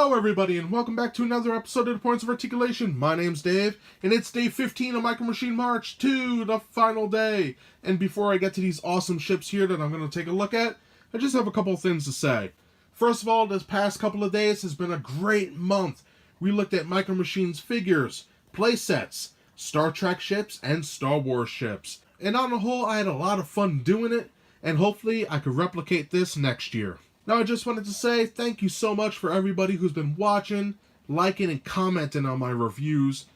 Hello everybody and welcome back to another episode of The Points of Articulation. My name's Dave and it's day 15 of Micro Machine March 2, the final day. And before I get to these awesome ships here that I'm going to take a look at, I just have a couple of things to say. First of all, this past couple of days has been a great month. We looked at Micro Machines figures, playsets, Star Trek ships, and Star Wars ships. And on the whole, I had a lot of fun doing it, and hopefully I could replicate this next year. Now, I just wanted to say thank you so much for everybody who's been watching, liking, and commenting on my reviews.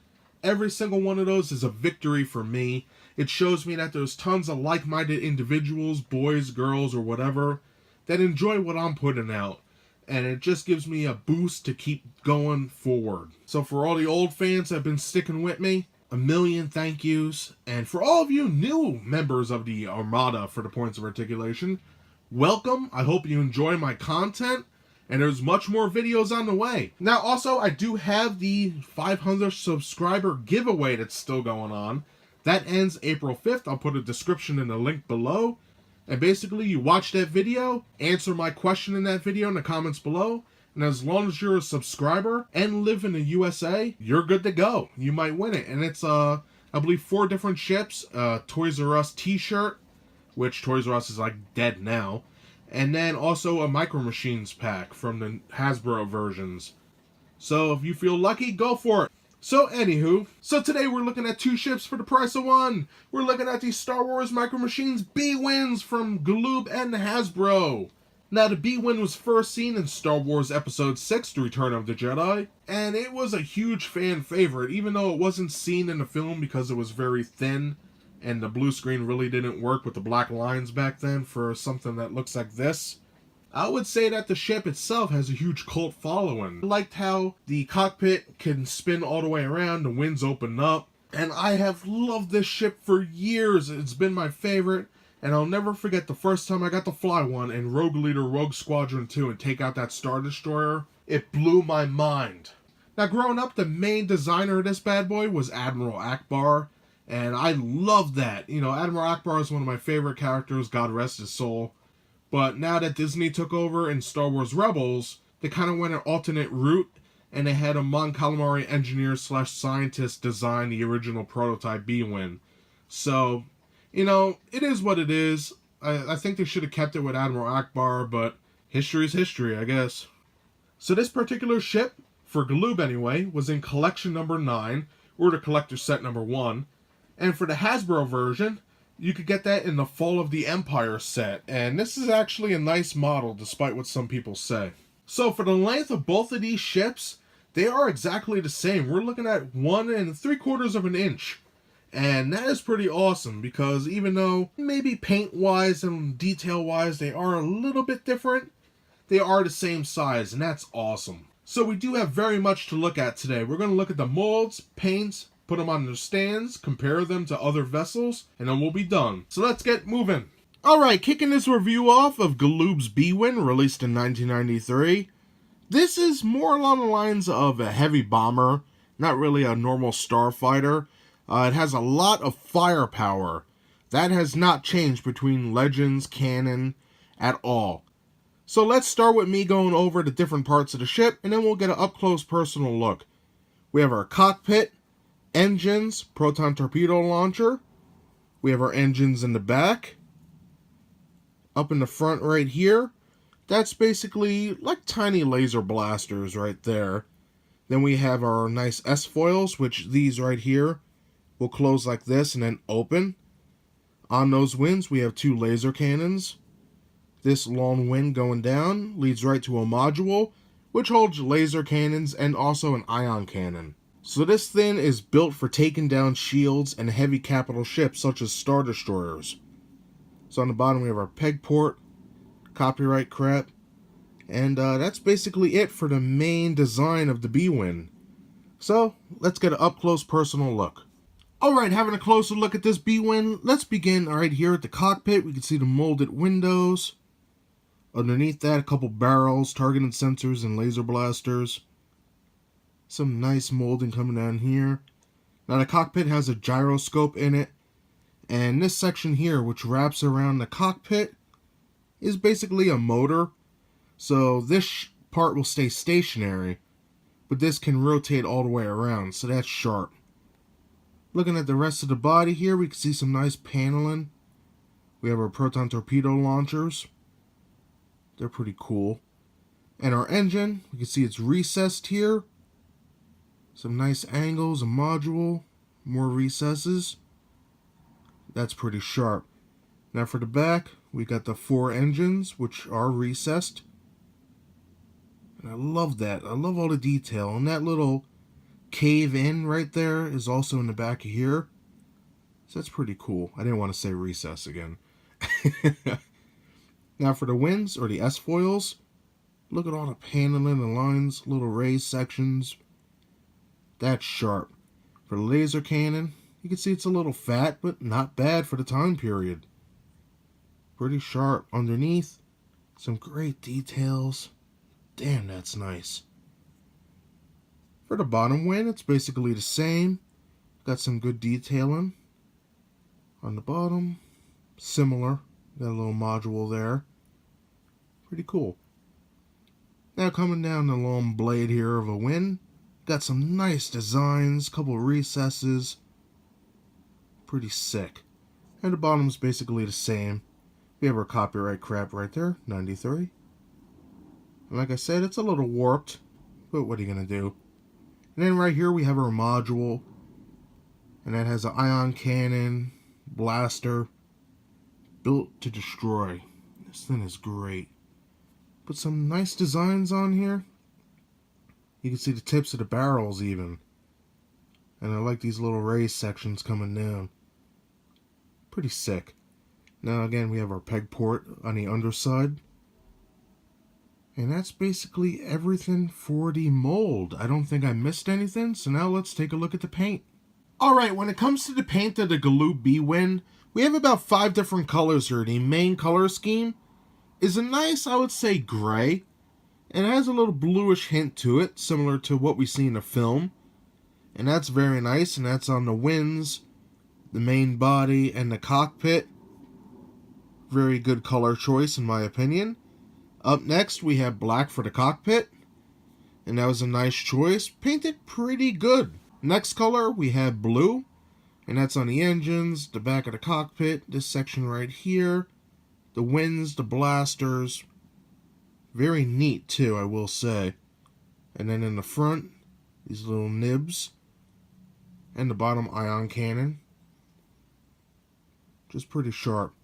Every single one of those is a victory for me. It shows me that there's tons of like-minded individuals, boys, girls, or whatever, that enjoy what I'm putting out. And it just gives me a boost to keep going forward. So for all the old fans that have been sticking with me, a million thank yous. And for all of you new members of the Armada for the Points of Articulation, welcome. I hope you enjoy my content, and there's much more videos on the way. Now, also, I do have the 500 subscriber giveaway that's still going on. That ends April 5th. I'll put a description in the link below. And basically, you watch that video, answer my question in that video in the comments below, and as long as you're a subscriber and live in the USA, you're good to go. You might win it. And it's, I believe, 4 different ships, Toys R Us t-shirt, which Toys R Us is like dead now, and then also a Micro Machines pack from the Hasbro versions. So if you feel lucky, go for it. So anywho, today we're looking at 2 ships for the price of 1. We're looking at the Star Wars Micro Machines B-Wings from Galoob and Hasbro. Now, the B-Wing was first seen in Star Wars Episode 6, The Return of the Jedi, and it was a huge fan favorite, even though it wasn't seen in the film because it was very thin, and the blue screen really didn't work with the black lines back then for something that looks like this. I would say that the ship itself has a huge cult following. I liked how the cockpit can spin all the way around, the winds open up, and I have loved this ship for years. It's been my favorite, and I'll never forget the first time I got to fly one in Rogue Leader Rogue Squadron 2 and take out that Star Destroyer. It blew my mind. Now, growing up, the main designer of this bad boy was Admiral Akbar, and I love that. You know, Admiral Akbar is one of my favorite characters, God rest his soul. But now that Disney took over in Star Wars Rebels, they kind of went an alternate route, and they had a Mon Calamari engineer/scientist design the original prototype B-Wing. So, you know, it is what it is. I think they should have kept it with Admiral Akbar, but history's history, I guess. So this particular ship, for Galoob anyway, was in collection number 9, or the collector set number 1. And for the Hasbro version, you could get that in the Fall of the Empire set. And this is actually a nice model, despite what some people say. So for the length of both of these ships, they are exactly the same. We're looking at 1 3/4 of an inch. And that is pretty awesome, because even though maybe paint-wise and detail-wise they are a little bit different, they are the same size, and that's awesome. So we do have very much to look at today. We're going to look at the molds, paints, put them on their stands, compare them to other vessels, and then we'll be done. So let's get moving. Alright, kicking this review off of Galoob's B-Wing, released in 1993. This is more along the lines of a heavy bomber, not really a normal starfighter. It has a lot of firepower. That has not changed between Legends, canon, at all. So let's start with me going over the different parts of the ship, and then we'll get an up-close personal look. We have our cockpit, engines, proton torpedo launcher. We have our engines in the back. Up in the front right here, that's basically like tiny laser blasters right there. Then we have our nice S-foils, which these right here will close like this and then open. On those wings, we have 2 laser cannons. This long wing going down leads right to a module, which holds laser cannons and also an ion cannon. So this thing is built for taking down shields and heavy capital ships such as Star Destroyers. So on the bottom we have our peg port, copyright crap, and that's basically it for the main design of the B-Wing. So let's get an up-close personal look. Alright, having a closer look at this B-Wing, let's begin right here at the cockpit. We can see the molded windows. Underneath that, a couple barrels, targeting sensors, and laser blasters. Some nice molding coming down here. Now the cockpit has a gyroscope in it, and this section here, which wraps around the cockpit, is basically a motor. So this part will stay stationary, but this can rotate all the way around, so that's sharp. Looking at the rest of the body here, we can see some nice paneling. We have our proton torpedo launchers. They're pretty cool. And our engine, we can see it's recessed here. Some nice angles, a module, more recesses. That's pretty sharp. Now for the back, we got the 4 engines, which are recessed. And I love that. I love all the detail. And that little cave in right there is also in the back of here. So that's pretty cool. I didn't want to say recess again. Now for the wings, or the S-foils, look at all the paneling and lines, little raised sections. That's sharp. For the laser cannon, you can see it's a little fat, but not bad for the time period. Pretty sharp underneath. Some great details. Damn, that's nice. For the bottom wing, it's basically the same. Got some good detailing. On the bottom, similar. Got a little module there. Pretty cool. Now coming down the long blade here of a wing. Got some nice designs, couple recesses. Pretty sick. And the bottom's basically the same. We have our copyright crap right there, 93. And like I said, it's a little warped, but what are you going to do? And then right here we have our module. And that has an ion cannon, blaster, built to destroy. This thing is great. Put some nice designs on here. You can see the tips of the barrels even. And I like these little raised sections coming down. Pretty sick. Now again, we have our peg port on the underside. And that's basically everything for the mold. I don't think I missed anything, so now let's take a look at the paint. Alright, when it comes to the paint of the Galoob B-Win, we have about 5 different colors here. The main color scheme is a nice, I would say, gray. And it has a little bluish hint to it, similar to what we see in the film. And that's very nice, and that's on the wings, the main body, and the cockpit. Very good color choice, in my opinion. Up next, we have black for the cockpit. And that was a nice choice. Painted pretty good. Next color, we have blue. And that's on the engines, the back of the cockpit, this section right here. The wings, the blasters. Very neat, too, I will say. And then in the front, these little nibs. And the bottom ion cannon. Just pretty sharp.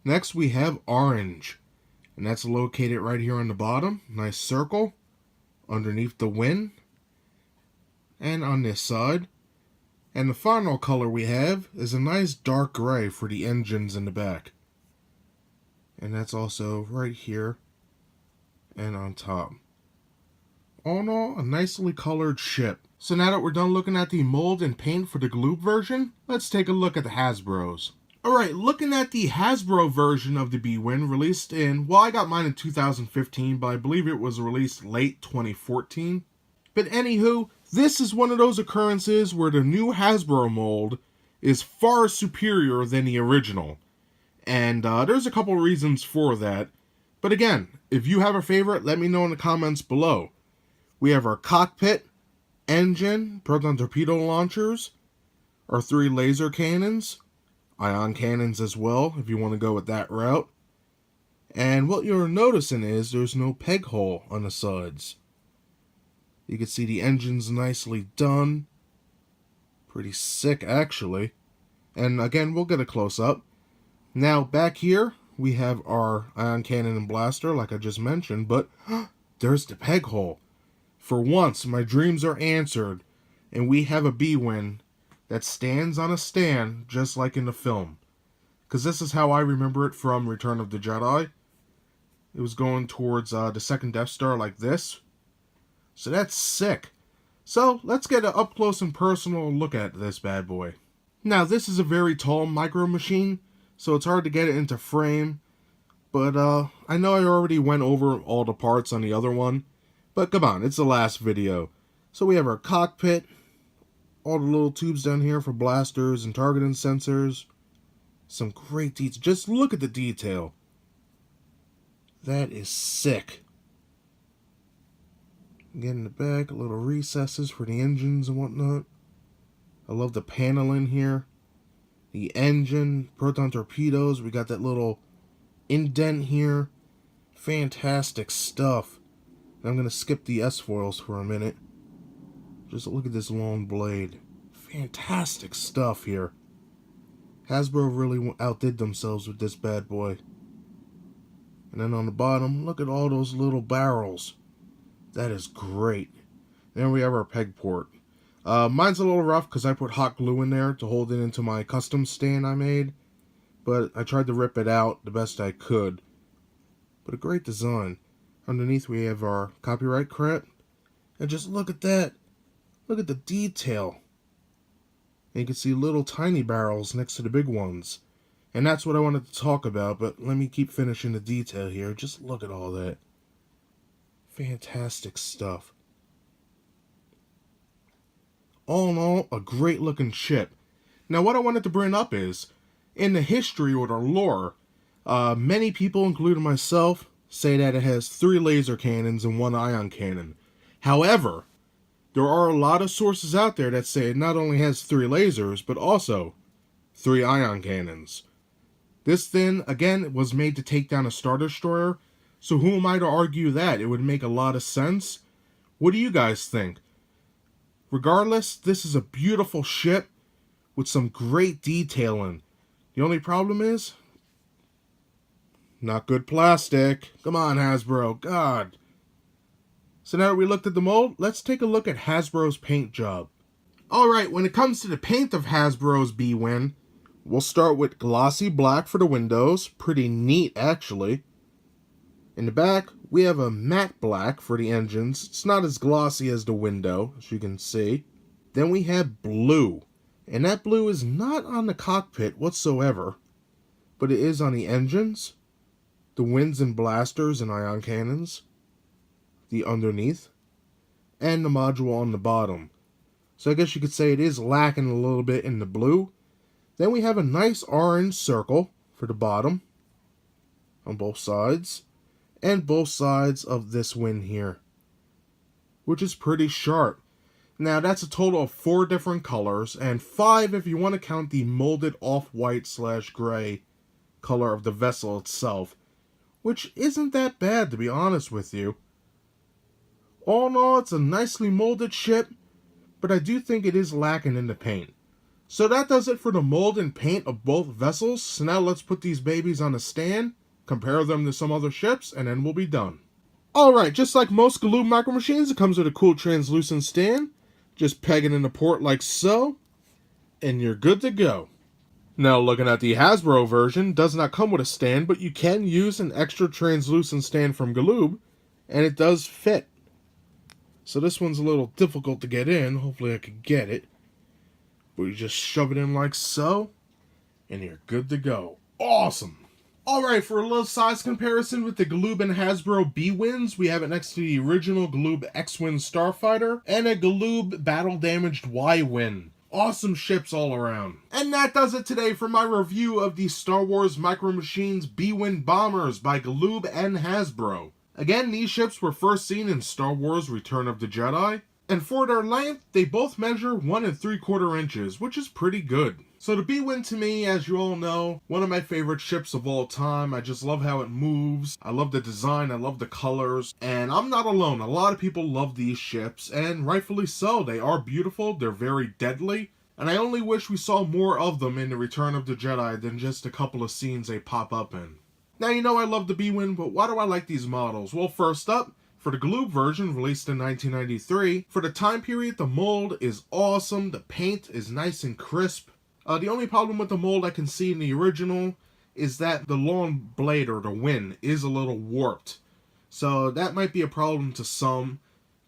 Next, we have orange. And that's located right here on the bottom. Nice circle. Underneath the wing. And on this side. And the final color we have is a nice dark gray for the engines in the back. And that's also right here. And on top. All in all, a nicely colored ship. So now that we're done looking at the mold and paint for the Galoob version, let's take a look at the Hasbros. Alright, looking at the Hasbro version of the B-Win released in, well, I got mine in 2015, but I believe it was released late 2014. But anywho, this is one of those occurrences where the new Hasbro mold is far superior than the original. And there's a couple reasons for that. But again, if you have a favorite, let me know in the comments below. We have our cockpit, engine, proton torpedo launchers, our 3 laser cannons, ion cannons as well, if you want to go with that route. And what you're noticing is there's no peg hole on the sides. You can see the engine's nicely done. Pretty sick, actually. And again, we'll get a close-up. Now, back here, we have our ion cannon and blaster, like I just mentioned, but there's the peg hole. For once, my dreams are answered, and we have a B-Win that stands on a stand, just like in the film. Because this is how I remember it from Return of the Jedi. It was going towards the second Death Star like this. So that's sick. So, let's get an up-close and personal look at this bad boy. Now, this is a very tall micro machine, so it's hard to get it into frame. But, I know I already went over all the parts on the other one. But come on, it's the last video. So we have our cockpit. All the little tubes down here for blasters and targeting sensors. Some great details. Just look at the detail. That is sick. Again, in the back, little recesses for the engines and whatnot. I love the paneling here. The engine, proton torpedoes. We got that little indent here. Fantastic stuff. And I'm going to skip the S-foils for a minute. Just look at this long blade. Fantastic stuff here. Hasbro really outdid themselves with this bad boy. And then on the bottom, look at all those little barrels. That is great. Then we have our peg port. Mine's a little rough because I put hot glue in there to hold it into my custom stand I made. But I tried to rip it out the best I could. But a great design. Underneath we have our copyright crap. And just look at that. Look at the detail. And you can see little tiny barrels next to the big ones. And that's what I wanted to talk about, but let me keep finishing the detail here. Just look at all that. Fantastic stuff. All in all, a great looking ship. Now what I wanted to bring up is, in the history or the lore, many people, including myself, say that it has 3 laser cannons and 1 ion cannon. However, there are a lot of sources out there that say it not only has 3 lasers, but also 3 ion cannons. This then, again, was made to take down a Star Destroyer, so who am I to argue that? It would make a lot of sense. What do you guys think? Regardless, this is a beautiful ship with some great detailing. The only problem is, not good plastic. Come on, Hasbro. God. So now that we looked at the mold, let's take a look at Hasbro's paint job. Alright, when it comes to the paint of Hasbro's B-Wing, we'll start with glossy black for the windows. Pretty neat, actually. In the back, we have a matte black for the engines. It's not as glossy as the window, as you can see. Then we have blue. And that blue is not on the cockpit whatsoever, but it is on the engines, the winds and blasters and ion cannons, the underneath, and the module on the bottom. So I guess you could say it is lacking a little bit in the blue. Then we have a nice orange circle for the bottom on both sides, and both sides of this wing here, which is pretty sharp. Now that's a total of 4 different colors, and 5 if you want to count the molded off-white / gray color of the vessel itself, which isn't that bad, to be honest with you. All in all, it's a nicely molded ship, but I do think it is lacking in the paint. So that does it for the mold and paint of both vessels. So now let's put these babies on a stand, compare them to some other ships, and then we'll be done. Alright, just like most Galoob micro machines, it comes with a cool translucent stand. Just peg it in the port like so, and you're good to go. Now looking at the Hasbro version, does not come with a stand, but you can use an extra translucent stand from Galoob, and it does fit. So this one's a little difficult to get in. Hopefully I can get it. But you just shove it in like so, and you're good to go. Awesome! Alright, for a little size comparison with the Galoob and Hasbro B-Wings, we have it next to the original Galoob X-Wing Starfighter, and a Galoob battle-damaged Y-Wing. Awesome ships all around. And that does it today for my review of the Star Wars Micro Machines B-Wing Bombers by Galoob and Hasbro. Again, these ships were first seen in Star Wars Return of the Jedi, and for their length, they both measure 1 3/4 inches, which is pretty good. So the B-Wing to me, as you all know, one of my favorite ships of all time. I just love how it moves. I love the design, I love the colors, and I'm not alone. A lot of people love these ships, and rightfully so. They are beautiful, they're very deadly, and I only wish we saw more of them in the Return of the Jedi than just a couple of scenes they pop up in. Now, you know I love the B-Wing, but why do I like these models? Well, first up, for the Galoob version, released in 1993, for the time period, the mold is awesome, the paint is nice and crisp. The only problem with the mold I can see in the original is that the long blade, or the wing, is a little warped. So that might be a problem to some.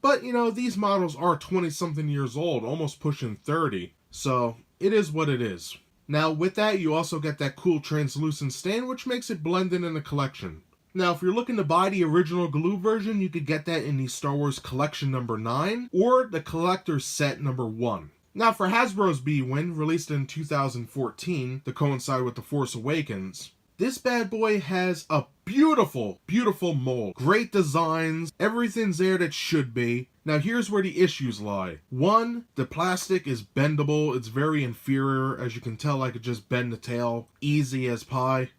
But, you know, these models are 20-something years old, almost pushing 30. So it is what it is. Now, with that, you also get that cool translucent stand, which makes it blend in the collection. Now, if you're looking to buy the original Galoob version, you could get that in the Star Wars Collection number 9, or the Collector's Set number 1. Now, for Hasbro's B-Wing, released in 2014, to coincide with The Force Awakens, this bad boy has a beautiful, beautiful mold. Great designs, everything's there that should be. Now here's where the issues lie. One, the plastic is bendable. It's very inferior. As you can tell, I could just bend the tail easy as pie.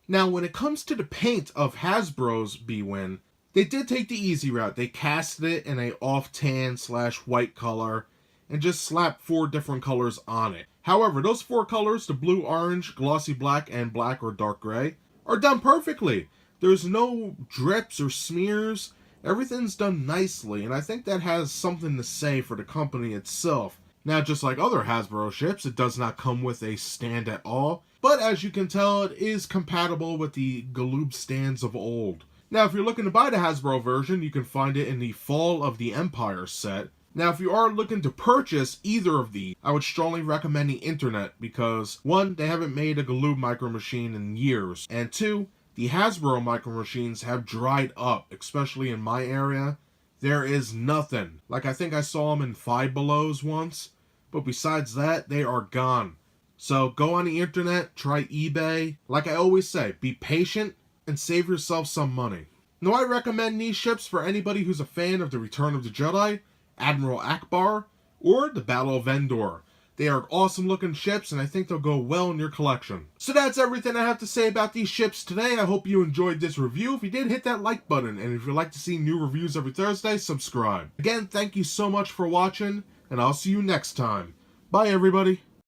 Now when it comes to the paint of Hasbro's B-Win, they did take the easy route. They casted it in a off tan / white color and just slapped 4 different colors on it. However, those 4 colors, the blue, orange, glossy black, and black or dark gray, are done perfectly. There's no drips or smears. Everything's done nicely, and I think that has something to say for the company itself. Now, just like other Hasbro ships, it does not come with a stand at all, but as you can tell, it is compatible with the Galoob stands of old. Now, if you're looking to buy the Hasbro version, you can find it in the Fall of the Empire set. Now, if you are looking to purchase either of these, I would strongly recommend the internet because, 1, they haven't made a Galoob Micro Machine in years, and 2, the Hasbro Micro Machines have dried up, especially in my area. There is nothing. Like, I think I saw them in Five Belows once, but besides that, they are gone. So, go on the internet, try eBay. Like I always say, be patient and save yourself some money. Now, I recommend these ships for anybody who's a fan of the Return of the Jedi, Admiral Akbar, or the Battle of Endor. They are awesome looking ships, and I think they'll go well in your collection. So that's everything I have to say about these ships today. I hope you enjoyed this review. If you did, hit that like button, and if you'd like to see new reviews every Thursday, subscribe. Again, thank you so much for watching, and I'll see you next time. Bye, everybody.